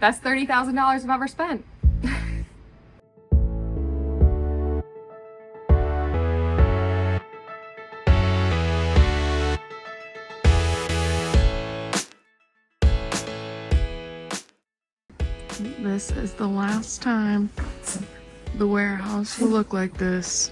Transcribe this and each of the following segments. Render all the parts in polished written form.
Best $30,000 I've ever spent. This is the last time the warehouse will look like this.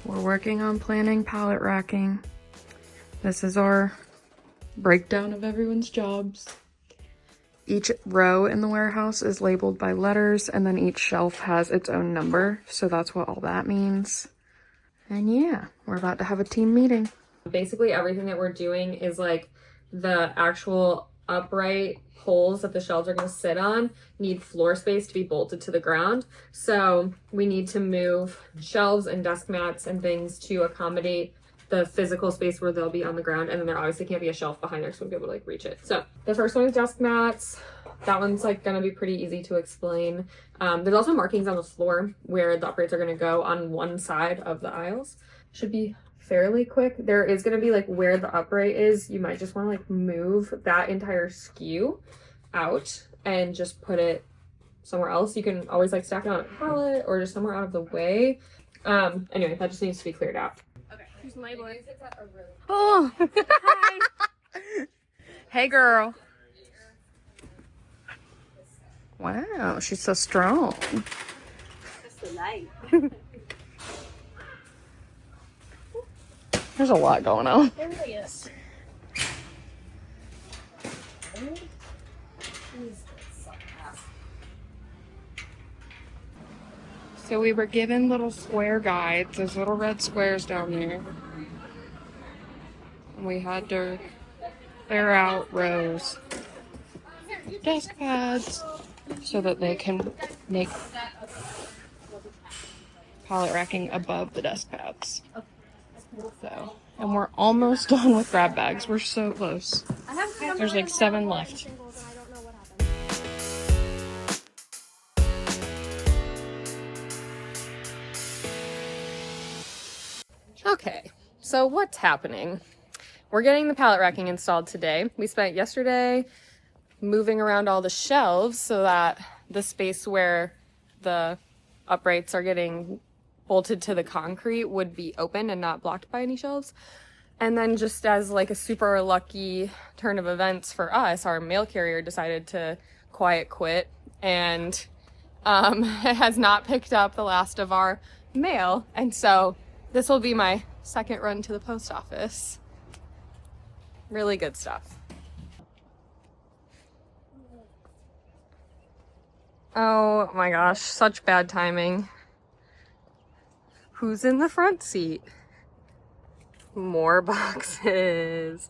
We're working on planning pallet racking. This is our breakdown of everyone's jobs. Each row in the warehouse is labeled by letters, and then each shelf has its own number. So that's what all that means. And yeah, we're about to have a team meeting. Basically everything that we're doing is like the actual upright poles that the shelves are going to sit on need floor space to be bolted to the ground. So we need to move shelves and desk mats and things to accommodate the physical space where they'll be on the ground, and then there obviously can't be a shelf behind there so we'll be able to like reach it. So the first one is desk mats. That one's like gonna be pretty easy to explain. There's also markings on the floor where the uprights are gonna go on one side of the aisles. Should be fairly quick. There is gonna be like where the upright is, you might just want to like move that entire skew out and just put it somewhere else. You can always like stack it on a pallet or just somewhere out of the way. Anyway, that just needs to be cleared out. Oh, hi. Hey, girl. Wow, she's so strong. That's the light. There's a lot going on. There really is. So we were given little square guides, those little red squares down there. And we had to clear out rows of desk pads so that they can make pallet racking above the desk pads. So, and we're almost done with grab bags. We're so close. There's like 7 left. Okay, so what's happening? We're getting the pallet racking installed today. We spent yesterday moving around all the shelves so that the space where the uprights are getting bolted to the concrete would be open and not blocked by any shelves. And then just as like a super lucky turn of events for us, our mail carrier decided to quiet quit and it has not picked up the last of our mail. And so this will be my second run to the post office. Really good stuff. Oh my gosh, such bad timing. Who's in the front seat? More boxes.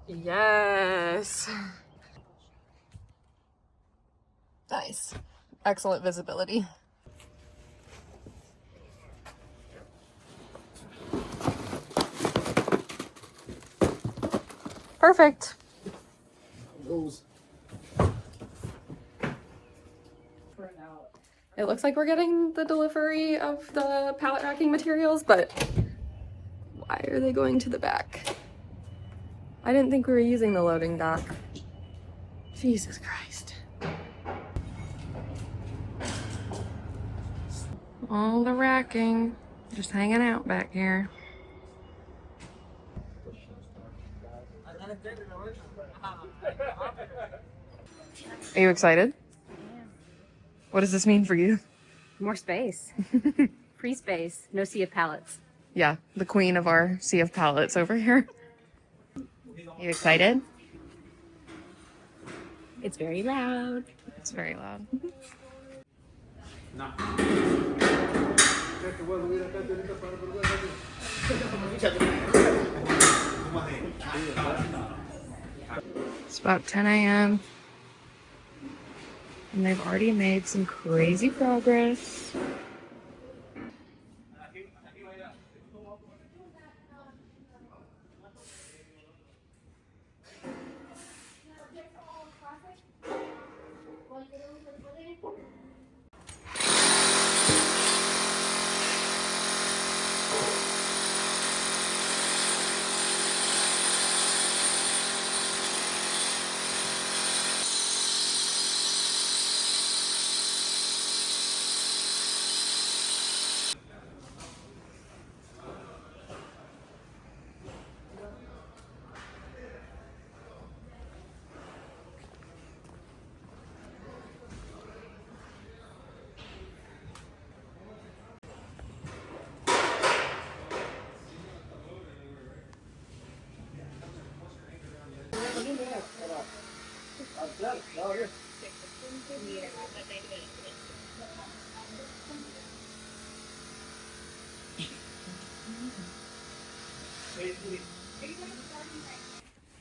Yes. Nice. Excellent visibility. Perfect. It looks like we're getting the delivery of the pallet racking materials, but why are they going to the back? I didn't think we were using the loading dock. Jesus Christ. All the racking just hanging out back here. Are you excited? What does this mean for you? More space. Free space. No sea of pallets. Yeah, the queen of our sea of pallets over here. You excited? It's very loud. It's very loud. It's about 10 a.m. and they've already made some crazy progress.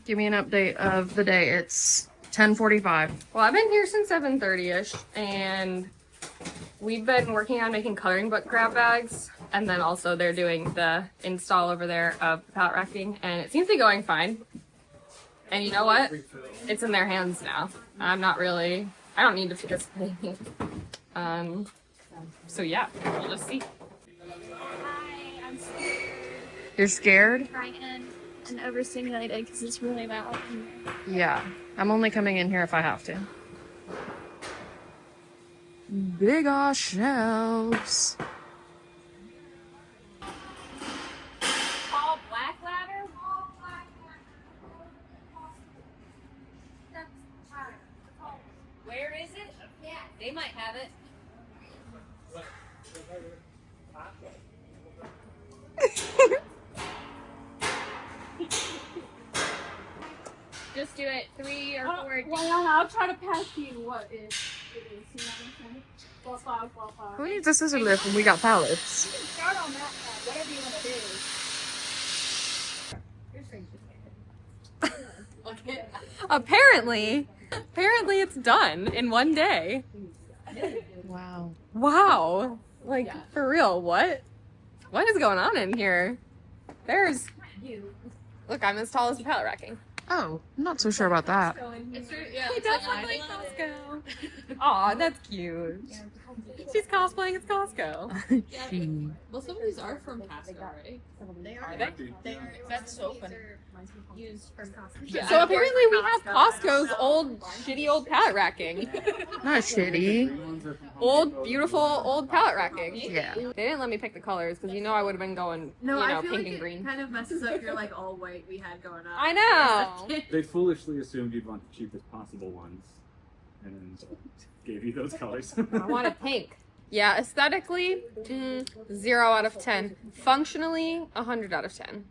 Give me an update of the day. It's 10:45. Well, I've been here since 7:30ish, and we've been working on making coloring book grab bags, and then also they're doing the install over there of the pallet racking, and it seems to be going fine. And you know what? It's in their hands now. I don't need to participate. So yeah, we'll just see. Hi, I'm scared. You're scared? Frightened and overstimulated because it's really loud. Yeah. I'm only coming in here if I have to. Big ass shelves. All black ladder? Where is it? Yeah, they might have it. Just do it 3 or 4. Well, I'll try to pass you what it is. You know what I'm saying? Well, Who needs a scissor lift when we got pallets? start on that side, whatever you want to do. Apparently it's done in one day. Wow. Wow. Like, for real, what is going on in here? Look, I'm as tall as the pallet racking. Oh, I'm not so sure about that. It does look like Costco. Aw, that's cute. She's cosplaying as Costco. She. Well, some of these are from Costco, right? They Are are. they? They are. That's so funny. Used from Costco. Yeah. So apparently we have Costco's shitty old pallet racking. Not shitty. Old, beautiful, old pallet racking. Yeah. They didn't let me pick the colors because I would have been going, No, I feel pink like and it green. kind of messes up your like all white we had going on. I know. They foolishly assumed you'd want the cheapest possible ones, and gave you those colors. I want a pink. Yeah, aesthetically, 0 out of 10. Functionally, 100 out of 10.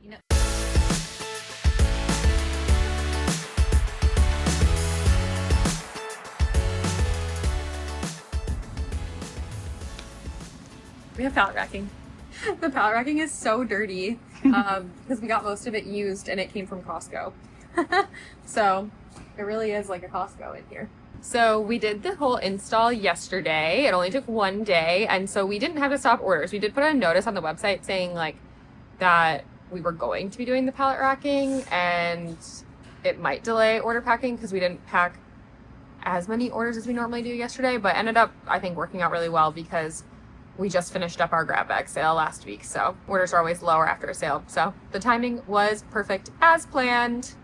We have pallet racking. The pallet racking is so dirty because we got most of it used and it came from Costco. So it really is like a Costco in here. So we did the whole install yesterday. It only took 1 day, and so we didn't have to stop orders. We did put a notice on the website saying like that we were going to be doing the pallet racking and it might delay order packing because we didn't pack as many orders as we normally do yesterday, but ended up, I think, working out really well because we just finished up our grab bag sale last week, so orders are always lower after a sale. So the timing was perfect as planned.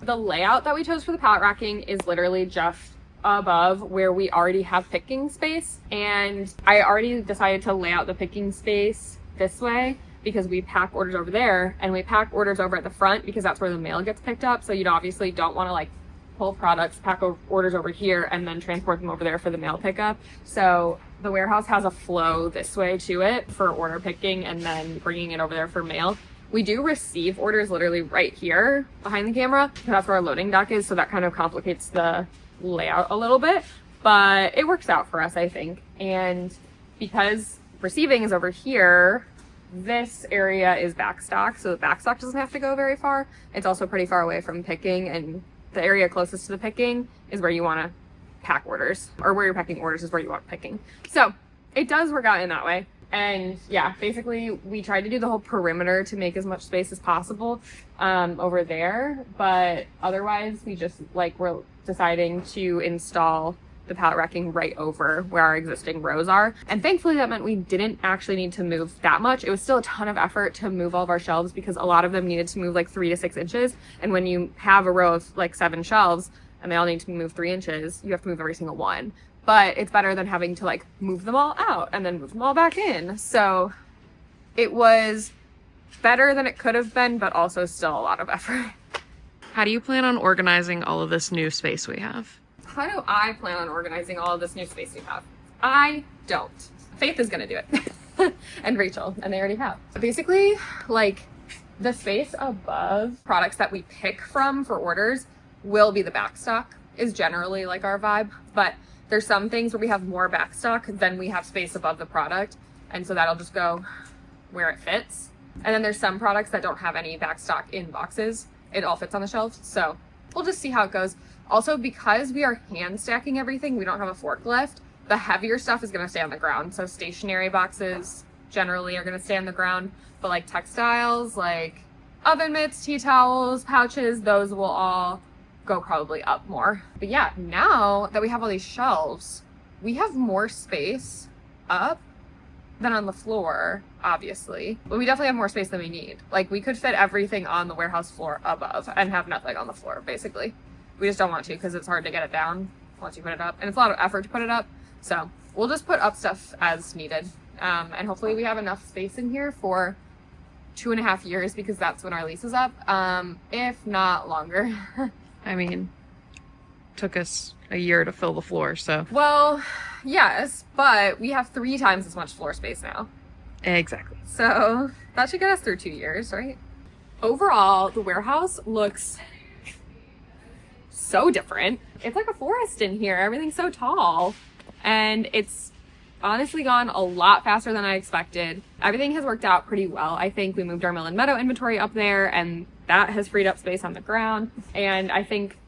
The layout that we chose for the pallet racking is literally just above where we already have picking space, and I already decided to lay out the picking space this way because we pack orders over there and we pack orders over at the front because that's where the mail gets picked up. So you obviously don't want to like pull products, pack orders over here and then transport them over there for the mail pickup. So the warehouse has a flow this way to it for order picking and then bringing it over there for mail. We do receive orders literally right here behind the camera. That's where our loading dock is, so that kind of complicates the layout a little bit, but it works out for us, I think. And because receiving is over here, this area is backstock, so the backstock doesn't have to go very far. It's also pretty far away from picking, and the area closest to the picking is where you want to pack orders, or where you're packing orders is where you want picking. So it does work out in that way. And yeah, basically we tried to do the whole perimeter to make as much space as possible over there, but otherwise we just we're deciding to install the pallet racking right over where our existing rows are. And thankfully that meant we didn't actually need to move that much. It was still a ton of effort to move all of our shelves because a lot of them needed to move like 3 to 6 inches. And when you have a row of like 7 shelves and they all need to move 3 inches, you have to move every single one. But it's better than having to like move them all out and then move them all back in. So it was better than it could have been, but also still a lot of effort. How do you plan on organizing all of this new space we have? How do I plan on organizing all of this new space we have? I don't. Faith is gonna do it. And Rachel, and they already have. Basically, like the space above products that we pick from for orders will be the backstock. is generally like our vibe, but there's some things where we have more back stock than we have space above the product, and so that'll just go where it fits. And then there's some products that don't have any back stock in boxes. It all fits on the shelves, so we'll just see how it goes. Also, because we are hand stacking everything, we don't have a forklift, the heavier stuff is going to stay on the ground. So stationary boxes generally are going to stay on the ground, but like textiles, like oven mitts, tea towels, pouches, those will all go probably up more. But yeah, now that we have all these shelves, we have more space up than on the floor, obviously. But we definitely have more space than we need. Like, we could fit everything on the warehouse floor above and have nothing on the floor, basically. We just don't want to because it's hard to get it down once you put it up. And it's a lot of effort to put it up. So we'll just put up stuff as needed. And hopefully we have enough space in here for 2.5 years because that's when our lease is up. If not longer. I mean, took us a year to fill the floor, so. Well, yes, but we have 3 times as much floor space now. Exactly. So that should get us through 2 years, right? Overall, the warehouse looks so different. It's like a forest in here. Everything's so tall. And it's honestly gone a lot faster than I expected. Everything has worked out pretty well. I think we moved our Mill and Meadow inventory up there, and that has freed up space on the ground. And I think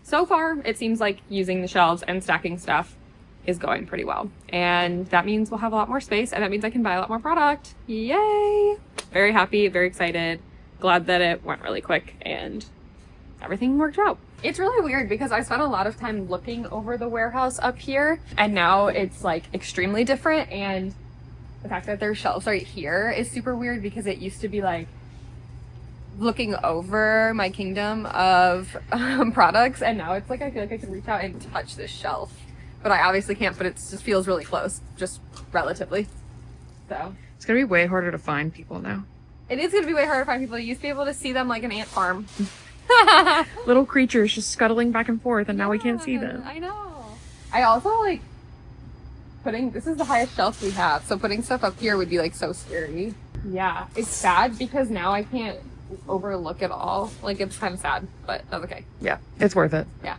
so far it seems like using the shelves and stacking stuff is going pretty well. And that means we'll have a lot more space, and that means I can buy a lot more product. Yay! Very happy, very excited. Glad that it went really quick and everything worked out. It's really weird because I spent a lot of time looking over the warehouse up here, and now it's like extremely different. And the fact that there's shelves right here is super weird because it used to be like looking over my kingdom of products, and now it's like I feel like I can reach out and touch this shelf, but I obviously can't. But it just feels really close, just relatively. So It's gonna be way harder to find people now. it is going to be way harder to find people. You used to be able to see them like an ant farm. Little creatures just scuttling back and forth, and now we can't see them. I know. I also like putting, this is the highest shelf we have, so putting stuff up here would be like so scary. Yeah, it's sad because now I can't overlook it all. Like, it's kind of sad, but that's okay. Yeah, it's worth it. Yeah.